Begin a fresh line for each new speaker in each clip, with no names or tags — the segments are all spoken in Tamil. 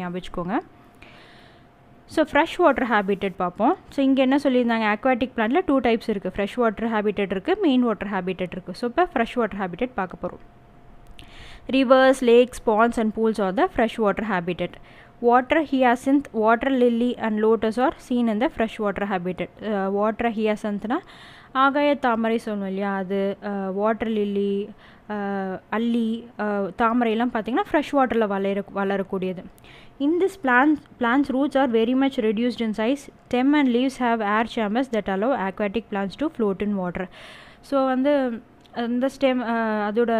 ஞாபகம் வச்சுக்கோங்க. ஸோ ஃப்ரெஷ் வாட்டர் ஹேபிட்டட் பார்ப்போம். ஸோ இங்கே என்ன சொல்லியிருந்தாங்க, அக்வாட்டிக் பிளான்ட்டில் 2 டைப்ஸ் இருக்குது. ஃப்ரெஷ் வாட்டர் ஹேபிட்டட் இருக்குது, மெயின் வாட்டர் ஹேபிட்டட் இருக்குது. ஸோ இப்போ ஃப்ரெஷ் வாட்டர் ஹேபிட்டட் பார்க்க போகிறோம். Rivers, lakes, ponds and pools are the freshwater habitat. Water hyacinth, water lily and lotus are seen in the freshwater habitat. Water hyacinth na ஆகாய தாமரை சொல்லுவோம் இல்லையா, அது வாட்டர் லில்லி, அல்லி, தாமரைலாம் பார்த்திங்கன்னா ஃப்ரெஷ் வாட்டரில் வளரக்கூடியது. In this plants roots are very much reduced in size. Stem and leaves have air chambers that allow aquatic plants to float in water. So வந்து அந்த ஸ்டெம் அதோட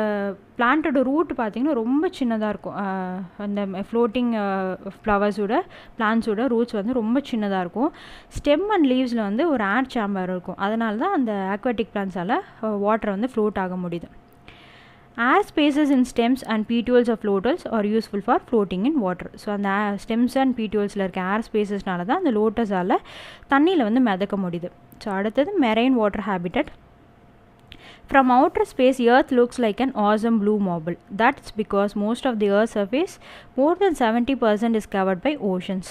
பிளான்ட்டோட ரூட் பார்த்திங்கன்னா ரொம்ப சின்னதாக இருக்கும். அந்த ஃப்ளோட்டிங் ஃப்ளவர்ஸோட பிளான்ட்ஸோட ரூட்ஸ் வந்து ரொம்ப சின்னதாக இருக்கும். ஸ்டெம் அண்ட் லீவ்ஸில் வந்து ஒரு ஏர் சேம்பர் இருக்கும். அதனால தான் அந்த ஆக்வாட்டிக் பிளான்ட்ஸால் வாட்டர் வந்து ஃப்ளோட் ஆக முடியுது. Air spaces in stems and petioles of lotus are useful for floating in water. So அந்த ஸ்டெம்ஸ் அண்ட் பீட்டியோல்ஸில் இருக்க ஏர் ஸ்பேசஸ்னால தான் அந்த லோட்டஸால் தண்ணியில் வந்து மிதக்க முடியுது. ஸோ அடுத்தது marine water habitat. From outer space, Earth looks like an awesome blue marble. That's because most of the Earth's surface, more than 70%, is covered by oceans.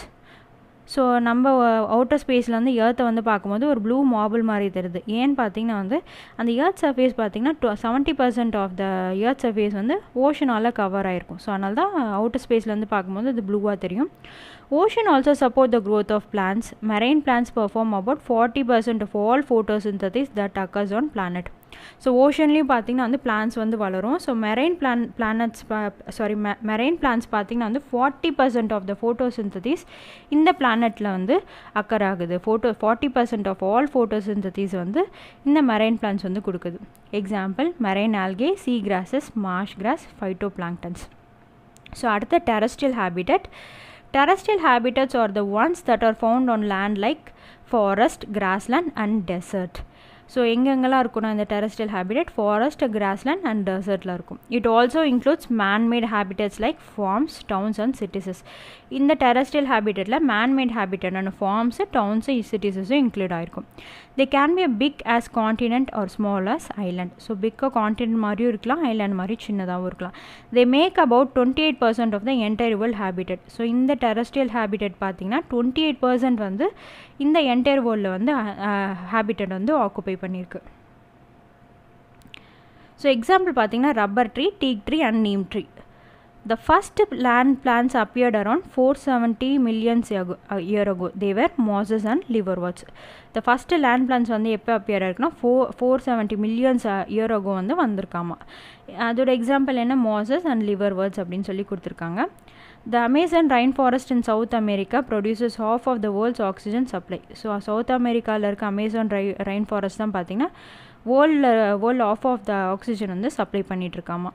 So நம்ம அவுட்டர் ஸ்பேஸில் வந்து ஏர்த்தை வந்து பார்க்கும்போது ஒரு ப்ளூ மார்பிள் மாதிரி தெரியுது. ஏன்னு பார்த்தீங்கன்னா வந்து அந்த ஏர்த் சர்ஃபேஸ் பார்த்திங்கன்னா 70% ஆஃப் த ஏர்த் சர்ஃபேஸ் வந்து ஓஷனால் கவர் ஆகிருக்கும். ஸோ அதனால தான் அவுட்டர் ஸ்பேஸில் வந்து பார்க்கும்போது அது ப்ளூவாக தெரியும். Ocean also support the growth of plants. Marine plants perform about 40% of all photosynthesis that occurs on planet. So ஓஷன்லேயும் பார்த்திங்கன்னா வந்து பிளான்ட்ஸ் வந்து வளரும். ஸோ மெரைன் பிளான்ட்ஸ் பார்த்திங்கன்னா வந்து 40% ஆஃப் த ஃபோட்டோசிந்தசிஸ் இந்த பிளானட்டில் வந்து அக்கர் ஆகுது. 40% ஆஃப் ஆல் ஃபோட்டோசிந்தசிஸ் வந்து இந்த மெரைன் பிளான்ட்ஸ் வந்து கொடுக்குது. Example marine algae, sea grasses, marsh grass, phytoplanktons. So அடுத்த terrestrial habitat. Terrestrial habitats are the ones that are found on land like forest, grassland and desert. So எங்கெங்கெல்லாம் இருக்குன்னா இந்த terrestrial habitat forest, grassland and டெசர்ட்டில் இருக்கும். It also includes manmade habitats like farms, towns and cities. இந்த டெரஸ்ட்ரியல் ஹேபிட்டட்டில் மேன்மேட் ஹேபிட்டடான ஃபார்ம்ஸு, டவுன்ஸு, சிட்டிஸஸும் இன்க்ளூட் ஆகிருக்கும். They can be a big as continent or small as island. So பிக்காக காண்டினென்ட் மாதிரியும் இருக்கலாம், ஐலாண்ட் மாதிரி சின்னதாகவும் இருக்கலாம். They make about 28% of the entire world habitat. So இந்த டெரஸ்ட்ரியல் ஹேபிட்டட் பார்த்திங்கன்னா 28% வந்து இந்த என்டையர் வேர்ல்டில் வந்து ஹேபிட்டட் வந்து ஆக்குபை பண்ணியிருக்கு. ஸோ எக்ஸாம்பிள் பார்த்திங்கன்னா rubber tree, teak tree and neem tree. The first land plants appeared around 470 million year ago. They were mosses and liverworts. The first land plants வந்து எப்போ appear ஆயிருக்குன்னா 470 million year ago வந்து வந்திருக்காமா. அதோட எக்ஸாம்பிள் என்ன, mosses and liverworts அப்படின்னு சொல்லி கொடுத்துருக்காங்க. The Amazon rainforest in South America produces half of the world's oxygen supply. So south அமெரிக்காவில் இருக்க அமேசான் rainforest தான் பார்த்திங்கன்னா world half of the oxygen வந்து supply பண்ணிகிட்ருக்காமா.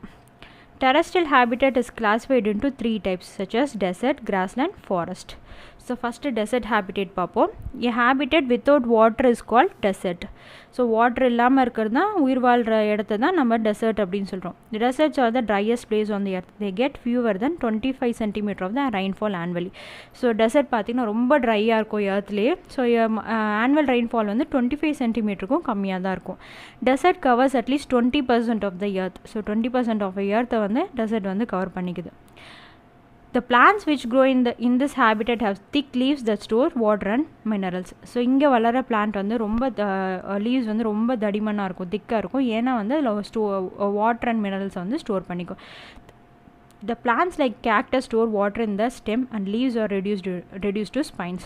Terrestrial habitat is classified into 3 types such as desert, grassland, forest. So first desert habitat பார்ப்போம். A habitat without water is called desert. So water இல்லாமல் இருக்கிறது தான் உயிர் வாழ்கிற இடத்த தான் நம்ம டெசர்ட் அப்படின்னு சொல்கிறோம். Deserts are the driest place on the earth. They get fewer than 25 cm of the rainfall annually. So desert பார்த்திங்கன்னா ரொம்ப ட்ரையாக இருக்கும் எர்த்லேயே. ஸோ ஆனுவல் ரெயின்ஃபால் வந்து 25 சென்டிமீட்டருக்கும் கம்மியாக தான் இருக்கும். Desert covers at least 20% of the earth. So 20% of எர்த்தை வந்து டெசர்ட் வந்து கவர் பண்ணிக்குது. The plants which grow in this habitat have thick leaves that store water and minerals. So இங்கே வளர பிளான்ட் வந்து ரொம்ப லீவ்ஸ் வந்து ரொம்ப தடிமனாக இருக்கும், திக்காக இருக்கும். ஏன்னா வந்து அதில் வாட்டர் அண்ட் மினரல்ஸ் வந்து ஸ்டோர் பண்ணிக்கும். The plants like cactus store water in the stem and leaves are reduced to spines.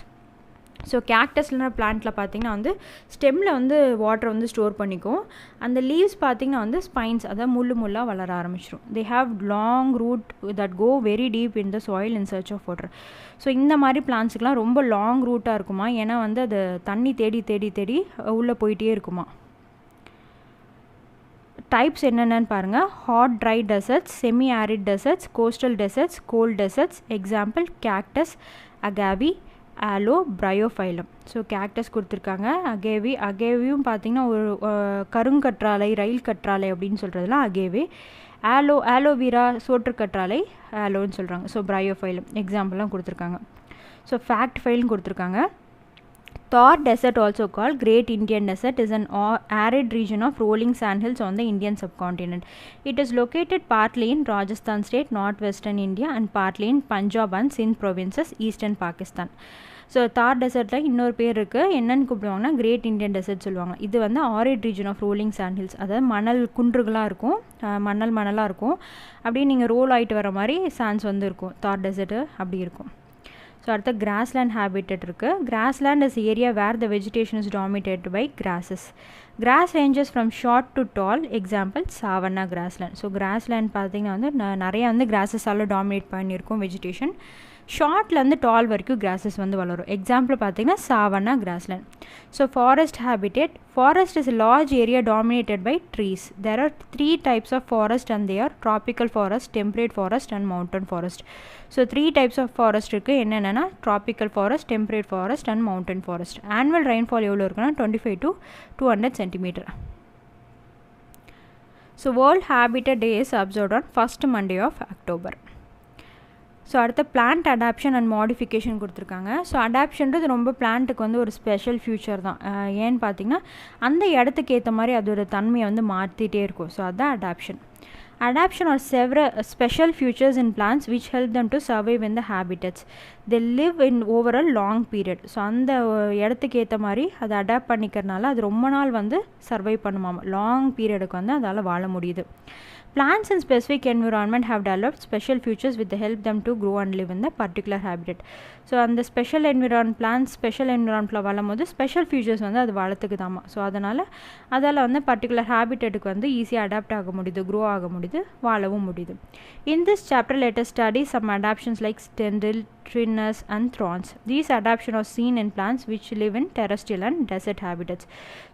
So கேக்டஸ்ல பிளான்ட்டில் பார்த்திங்கன்னா வந்து ஸ்டெம்மில் வந்து வாட்டர் வந்து ஸ்டோர் பண்ணிக்கும். அந்த லீவ்ஸ் பார்த்திங்கன்னா வந்து ஸ்பைன்ஸ், அதாவது முள்ளாக வளர ஆரம்பிச்சிடும். They have long root that go very deep in the soil in search of water. So இந்த மாதிரி பிளான்ட்ஸுக்கெலாம் ரொம்ப லாங் ரூட்டாக இருக்குமா, ஏன்னா வந்து அது தண்ணி தேடி தேடி தேடி உள்ளே போயிட்டே இருக்குமா. டைப்ஸ் என்னென்னு பாருங்கள். Hot dry deserts, semi arid deserts, coastal deserts, cold deserts. Example cactus, agave, aloe, bryophyllum. So cactus கொடுத்துருக்காங்க. அகேவியும் பார்த்திங்கன்னா ஒரு கருங்கற்றாழை, ரயில் கற்றாழை அப்படின்னு சொல்கிறதுலாம் அகேவி. ஆலோவீரா, சோற்றுக்கற்றாழை ஆலோன்னு சொல்கிறாங்க. ஸோ பிரையோஃபைலம் எக்ஸாம்பிள்லாம் கொடுத்துருக்காங்க. ஸோ ஃபேக்ட் ஃபைல்னு கொடுத்துருக்காங்க. Thar Desert, also called Great Indian Desert, is an arid region of rolling sandhills on the Indian subcontinent. It is located partly in Rajasthan state, northwestern India, and partly in Punjab and Sindh provinces, eastern Pakistan. So தார் டெசர்ட்டில் இன்னொரு பேர் இருக்குது, என்னென்னு கூப்பிடுவாங்கன்னா கிரேட் இண்டியன் டெசர்ட் சொல்லுவாங்க. இது வந்து arid region of rolling sand hills, அதாவது மணல் குன்றுகளாக இருக்கும், மணலாக இருக்கும், அப்படியே நீங்கள் ரோல் ஆகிட்டு வர மாதிரி சாண்ட்ஸ் வந்து இருக்கும். தார் டெசர்ட்டு அப்படி இருக்கும். ஸோ அடுத்த கிராஸ்லேண்ட் ஹேபிட்டட் இருக்குது. Grassland is area where the vegetation is dominated by grasses. Grass ranges from short to tall, example savanna grassland. So grassland பார்த்திங்கன்னா வந்து நிறைய வந்து கிராஸஸால் டாமினேட் பண்ணியிருக்கும் வெஜிடேஷன். ஷார்ட்லேருந்து டால் வரைக்கும் கிராஸஸ் வந்து வளரும். எக்ஸாம்பிள் பார்த்திங்கன்னா savanna grassland. So forest habitat. Forest is a large area dominated by trees. There are 3 types of forest and they are tropical forest, temperate forest and mountain forest. So 3 types of forest இருக்குது. என்னென்னா tropical forest, temperate forest and mountain forest. annual rainfall எவ்வளோ இருக்குன்னா 25 to 200 cm. So World Habitat Day is observed on first Monday of October. So அடுத்த பிளான்ட் அடாப்ஷன் அண்ட் மாடிஃபிகேஷன் கொடுத்துருக்காங்க. ஸோ அடாப்ஷன்றது ரொம்ப பிளான்ட்டுக்கு வந்து ஒரு ஸ்பெஷல் ஃபியூச்சர் தான். ஏன்னு பார்த்தீங்கன்னா அந்த இடத்துக்கு ஏற்ற மாதிரி அதோட தன்மையை வந்து மாற்றிட்டே இருக்கும். ஸோ அதுதான் adoption. Adaptation are several special features in plants which help them to survive in the habitats. They live in over a long period. So அந்த இடத்துக்கு ஏற்ற மாதிரி அதை அடாப்ட் பண்ணிக்கிறனால அது ரொம்ப நாள் வந்து சர்வை பண்ணுமாம். லாங் பீரியடுக்கு வந்து அதால் வாழ முடியுது. Plants in specific environment have developed special features which help them to grow and live in the particular habitat. So அந்த ஸ்பெஷல் பிளான்ஸ் ஸ்பெஷல் என்விரான்மெண்ட்டில் வளரும்போது ஸ்பெஷல் ஃபியூச்சர்ஸ் வந்து அது வளர்த்துக்கு தாமா. ஸோ அதால் வந்து பர்டிகுலர் ஹேபிட்டட்டுக்கு வந்து ஈஸியாக அடாப்ட் ஆக முடியுது, க்ரோ ஆக முடியுது, வாழவும் முடியுது. In this chapter, let us study some adaptations like tendril, trinus and thorns. These adaptations are seen in plants which live in terrestrial and desert habitats.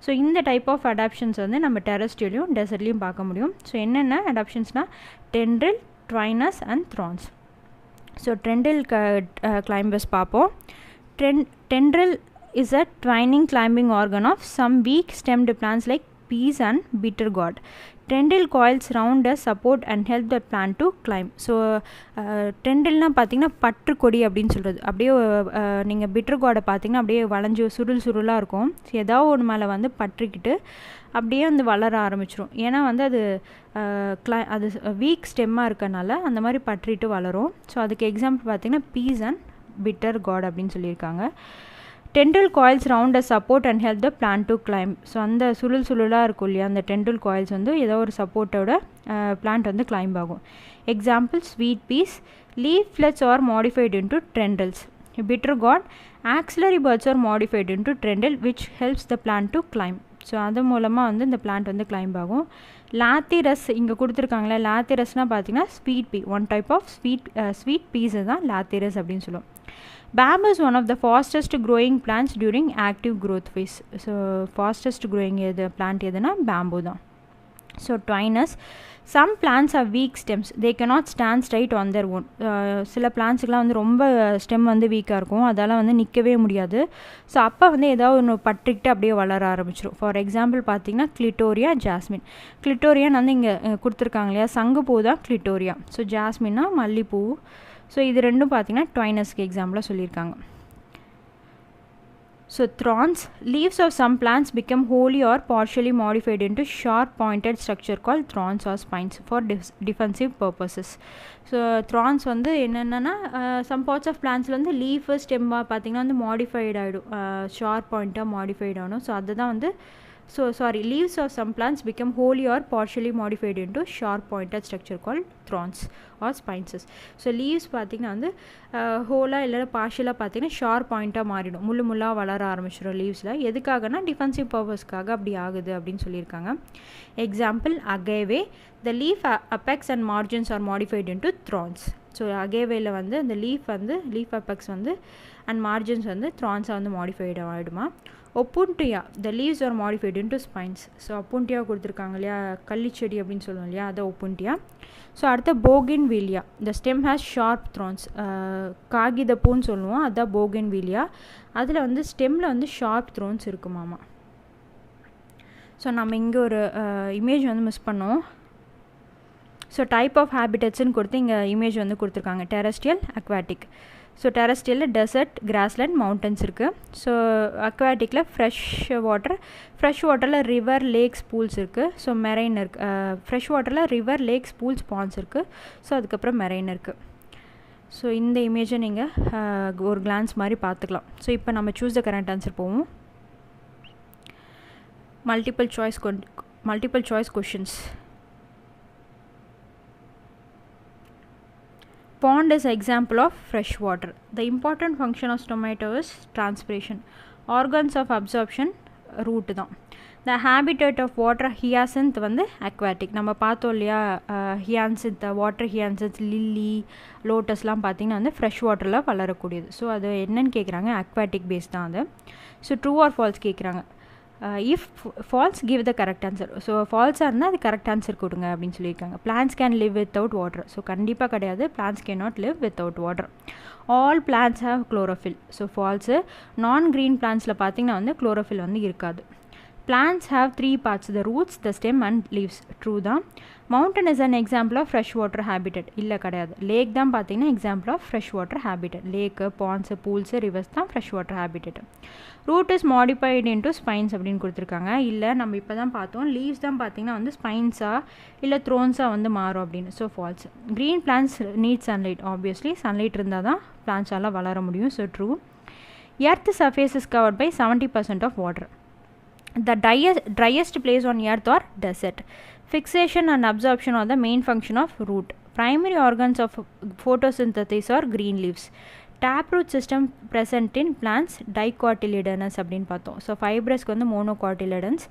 So இந்த டைப் ஆஃப் அடாப்ஷன்ஸ் வந்து நம்ம டெரஸ்ட்ரியலையும் டெசர்ட்லையும் பார்க்க முடியும். ஸோ என்னென்ன அடாப்ஷன்ஸ்னால் tendril, trinus and thorns. So tendril climbers பார்ப்போம். Tendril is a twining climbing organ of some weak stemmed plants like peas and bitter gourd. Tendril coils round a support and help the plant to climb. So டெண்டில்னால் பார்த்தீங்கன்னா பற்று கொடி அப்படின்னு சொல்கிறது. அப்படியே நீங்கள் பிட்டர் கார்டை பார்த்தீங்கன்னா அப்படியே வளைஞ்சு சுருளாக இருக்கும். ஏதாவது ஒன்று மேலே வந்து பற்றிக்கிட்டு அப்படியே வந்து வளர ஆரம்பிச்சிடும். ஏன்னா வந்து அது வீக் ஸ்டெம்மாக இருக்கனால அந்த மாதிரி பற்றிட்டு வளரும். ஸோ அதுக்கு எக்ஸாம்பிள் பார்த்தீங்கன்னா பீஸ் அண்ட் பிட்டர் கார்ட் அப்படின்னு சொல்லியிருக்காங்க. Tendril coils round a support and help the plant to climb. So அந்த சுருளாக இருக்கும் இல்லையா, அந்த tendril coils வந்து ஏதோ ஒரு சப்போர்ட்டோட பிளான்ட் வந்து கிளைம்ப் ஆகும். Example sweet peas, leaflets are modified into tendrils. Bitter gourd, axillary buds are modified into tendril which helps the plant to climb. So அது மூலமாக வந்து இந்த பிளான்ட் வந்து கிளைம்ப் ஆகும். லாத்திரஸ் இங்கே கொடுத்துருக்காங்களே, லாத்திரஸ்னால் பார்த்தீங்கன்னா sweet pea, one type of sweet peas தான் லாத்திரஸ் அப்படின்னு சொல்லுவோம். Bamboo is one of the fastest growing plants during active growth phase. So fastest growing plant எதுனா bamboo தான். So twinners, some plants have weak stems. They cannot stand straight on their own. சில பிளான்ட்ஸுக்கெலாம் வந்து ரொம்ப ஸ்டெம் வந்து வீக்காக இருக்கும், அதால் வந்து நிற்கவே முடியாது. ஸோ அப்போ வந்து ஏதாவது ஒன்று பற்றிக்கிட்டு அப்படியே வளர ஆரம்பிச்சிடும். ஃபார் எக்ஸாம்பிள் பார்த்தீங்கன்னா கிளிட்டோரியா, ஜாஸ்மின். கிளிட்டோரியான்னு வந்து இங்கே கொடுத்துருக்காங்க இல்லையா, சங்குப்பூ தான் கிளிட்டோரியா. ஸோ ஜாஸ்மின்னா மல்லிப்பூ. ஸோ இது ரெண்டும் பார்த்தீங்கன்னா ட்வைனஸ்க்கு எக்ஸாம்பிளாக சொல்லியிருக்காங்க. So thorns, leaves of some plants become wholly or partially modified into sharp pointed structure called thorns or spines for defensive purposes. So thorns வந்து என்னென்னா சம் பார்ட்ஸ் ஆஃப் பிளான்ஸில் வந்து லீஃப் ஸ்டெம்மாக பார்த்தீங்கன்னா வந்து மாடிஃபைட் ஆகிடும், ஷார்ப் பாயிண்ட்டாக மாடிஃபைட் ஆகணும். ஸோ அதுதான் வந்து leaves of some plants become wholly or partially modified into sharp pointed structure called thorns or spines. So leaves பார்த்திங்கன்னா வந்து ஹோலாக இல்லை பார்ஷியலாக பார்த்திங்கன்னா ஷார்ப் பாயிண்ட்டாக மாறிடும், முள்ளாக வளர ஆரம்பிச்சிடும் லீவ்ஸில். எதுக்காகனா டிஃபென்சிவ் பர்பஸ்க்காக அப்படி ஆகுது அப்படின்னு சொல்லியிருக்காங்க. Example agave, the leaf apex and margins are modified into thorns. So அகேவேல வந்து இந்த லீஃப் அபெக்ஸ் வந்து அண்ட் மார்ஜின்ஸ் வந்து த்ரான்ஸாக வந்து மாடிஃபைட் ஆகிடுமா. Opuntia, the leaves are modified into spines. So opuntia கொடுத்துருக்காங்க இல்லையா, கள்ளிச்செடி அப்படின்னு சொல்லுவோம் இல்லையா, அதை ஒப்புண்டியா. ஸோ அடுத்த bougainvillea, the stem has sharp thorns. காகித பூன்னு சொல்லுவோம், அதுதான் போகின் வீலியா. அதில் வந்து ஸ்டெம்மில் வந்து ஷார்ப் த்ரோன்ஸ் இருக்குமாமா. ஸோ நம்ம இங்கே ஒரு இமேஜ் வந்து மிஸ் பண்ணோம். ஸோ டைப் ஆஃப் ஹேபிட்டட்ஸ்ன்னு கொடுத்து இங்கே இமேஜ் வந்து கொடுத்துருக்காங்க, டெரஸ்ட்ரியல், அக்வாட்டிக். ஸோ டெரஸ்ட்ரியலில் டெசர்ட், கிராஸ்லேண்ட், மவுண்டன்ஸ் இருக்குது. ஸோ அக்வாட்டிக்கில் ஃப்ரெஷ் வாட்டரில் ரிவர், லேக்ஸ், பூல்ஸ் இருக்குது. ஸோ மெரைன் இருக்குது. ஃப்ரெஷ் வாட்டரில் ரிவர், லேக்ஸ், பூல்ஸ், பாண்ட்ஸ் இருக்குது. ஸோ அதுக்கப்புறம் மெரைன் இருக்குது. ஸோ இந்த இமேஜை நீங்கள் ஒரு கிளான்ஸ் மாதிரி பார்த்துக்கலாம். ஸோ இப்போ நம்ம சூஸ் த கரெக்ட் ஆன்சர் போவோம். Multiple choice questions. Pond is example of fresh water. The important function of stomata is transpiration. Organs of absorption root தான். The habitat of water hyacinth வந்து aquatic. நம்ம பார்த்தோம் இல்லையா, hyacinth, water hyacinth, lily, lotusலாம் பார்த்திங்கன்னா வந்து ஃப்ரெஷ் வாட்டரில் வளரக்கூடியது. ஸோ அது என்னன்னு கேட்குறாங்க, aquatic base தான் அது. ஸோ ட்ரூ ஆர் ஃபால்ஸ் கேட்குறாங்க. If false give the correct answer. So ஃபால்ஸாக இருந்தால் அது கரெக்ட் ஆன்சர் கொடுங்க அப்படின்னு சொல்லியிருக்காங்க. Plants can live without water. So கண்டிப்பாக கிடையாது, plants can not live without water. All plants have chlorophyll. So false. Non green பிளான்ஸில் பார்த்திங்கன்னா வந்து குளோரோஃபில் வந்து இருக்காது. Plants have 3 parts, the roots, the stem and leaves. True தான். Mountain is an example of fresh water habitat. இல்லை கிடையாது. Lake தான் பார்த்தீங்கன்னா example of fresh water habitat. Lake, ponds, pools, rivers தான் fresh water habitat. Root is modified into spines அப்படின்னு கொடுத்துருக்காங்க. இல்லை நம்ம இப்போ தான் பார்த்தோம், லீவ்ஸ் தான் பார்த்தீங்கன்னா வந்து ஸ்பைன்ஸாக இல்லை த்ரோன்ஸாக வந்து மாறும் அப்படின்னு. So false. Green plants need sunlight. Obviously sunlight இருந்தால் தான் பிளான்ஸால் வளர முடியும். So true. Earth surface is covered by 70% of water. The driest place on earth or desert. Fixation and absorption are the main function of root. Primary organs of photosynthesis are green leaves. Taproot system present in plants dicotyledonous அப்படின்னு பார்த்தோம். ஸோ ஃபைப்ரஸ்க்கு வந்து மோனோகாட்டிலிடன்ஸ்,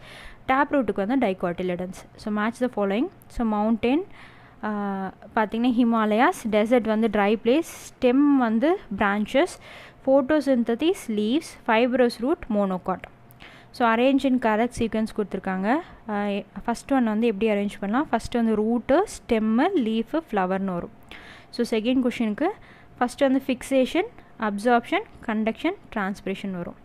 டேப்ரூட்டுக்கு வந்து dicotyledons. So match the following. So mountain பார்த்திங்கன்னா ஹிமாலயாஸ், டெசர்ட் வந்து ட்ரை பிளேஸ், ஸ்டெம் வந்து branches, photosynthesis leaves, fibrous root, monocot. So arrange in correct sequence கொடுத்துருக்காங்க. ஃபஸ்ட் ஒன் வந்து எப்படி அரேஞ்ச் பண்ணலாம், ஃபஸ்ட்டு வந்து ரூட்டு, ஸ்டெம்மு, லீஃபு, ஃப்ளவர்னு வரும். ஸோ செகண்ட் கொஷினுக்கு ஃபஸ்ட்டு வந்து ஃபிக்ஸேஷன், அப்சார்ப்ஷன், கண்டக்ஷன், டிரான்ஸ்பிரேஷன் வரும்.